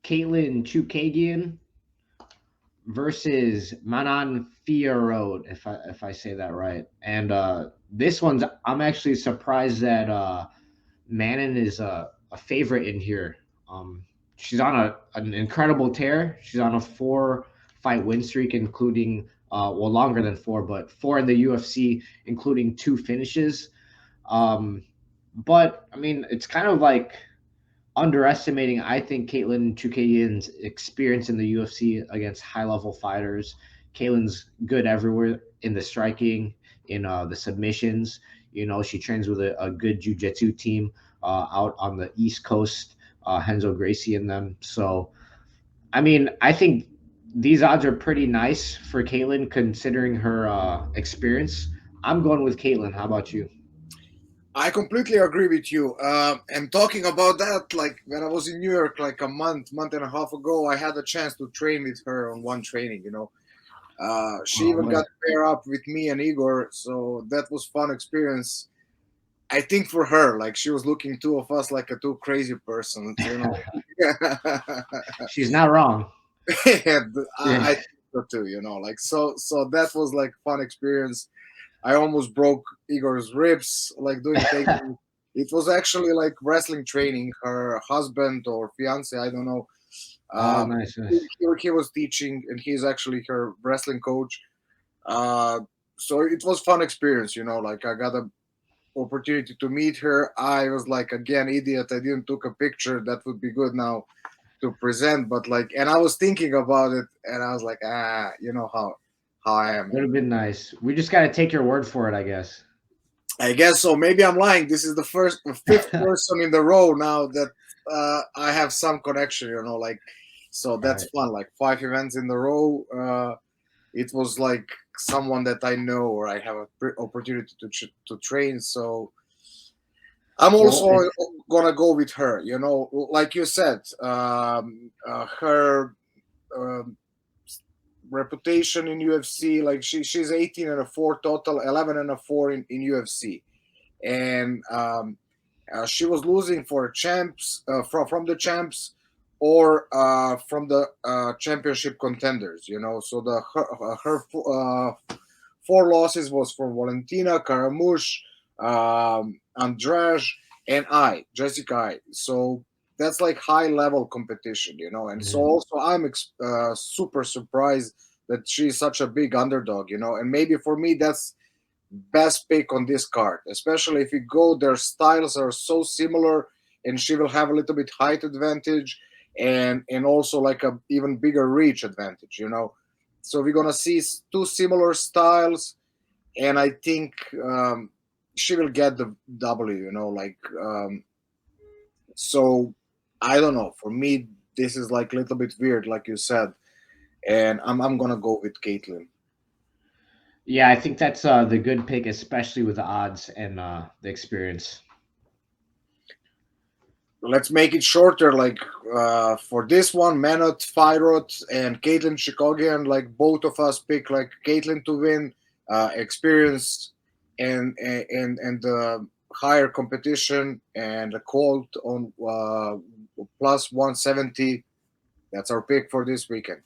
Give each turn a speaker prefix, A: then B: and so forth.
A: Kaitlyn Chookagian versus Manon Fiorot, if I say that right. And this one's I'm actually surprised that Manon is a favorite in here. She's on an incredible tear. She's on a 4 fight win streak, including well longer than four, but four in the UFC, including 2 finishes. Um, but I mean, it's kind of like underestimating, I think, Kaitlyn Chookagian's experience in the UFC against high level fighters. Kaitlyn's good everywhere in the striking, in the submissions. You know, she trains with a good jiu-jitsu team out on the East Coast, Henzo Gracie and them. So, I mean, I think these odds are pretty nice for Kaitlyn considering her experience. I'm going with Kaitlyn. How about you?
B: I completely agree with you. And talking about that, like when I was in New York, like a month and a half ago, I had a chance to train with her on one training. She
A: Oh,
B: even got
A: what?
B: to pair up with me and Igor, so that was fun experience. I think for her, like she was looking two of us like a two crazy persons.
A: She's not wrong.
B: And I
A: Yeah.
B: think so too. Like so that was like fun experience. I almost broke Igor's ribs, like doing taking. It was actually like wrestling training. Her husband or fiance, I don't know.
A: Oh,
B: Uh,
A: nice,
B: he,
A: nice.
B: he was teaching, and he's actually her wrestling coach. Uh, so it was fun experience. Like I got a opportunity to meet her. I was like, again, idiot. I didn't took a picture. That would be good now to present. But like, and I was thinking about it, and I was like, you know how I am.
A: Would have been nice. We just got to take your word for it, I guess.
B: I guess so. Maybe I'm lying. This is the fifth person in the row now that I have some connection. Like so that's
A: Right.
B: fun. Like 5 events in the row. It was like someone that I know or I have a opportunity to train. So I'm
A: Well,
B: also
A: it's
B: gonna go with her. Like you said, her um, reputation in UFC. Like she's 18 and a 4 total, 11 and a 4 in UFC, and she was losing for champs from the champs or from the championship contenders. So her 4 losses was from Valentina, Karamush, Andrade, and Jessica I. So that's like high level competition. And so
A: mhm.
B: also I'm super surprised that she's such a big underdog. And maybe for me that's best pick on this card, especially if you go, their styles are so similar, and she will have a little bit height advantage, and also like a even bigger reach advantage. So we're gonna see two similar styles, and I think she will get the W. Like so, I don't know. For me, this is like a little bit weird, like you said, and I'm gonna go with Caitlyn.
A: Yeah, I think that's the good pick, especially with the odds and the experience.
B: Let's make it shorter. Like for this one, Manon, Fiorot, and Kaitlyn Chookagian. Like both of us pick like Caitlyn to win, experience, and the higher competition, and a quote on plus 170. That's our pick for this weekend.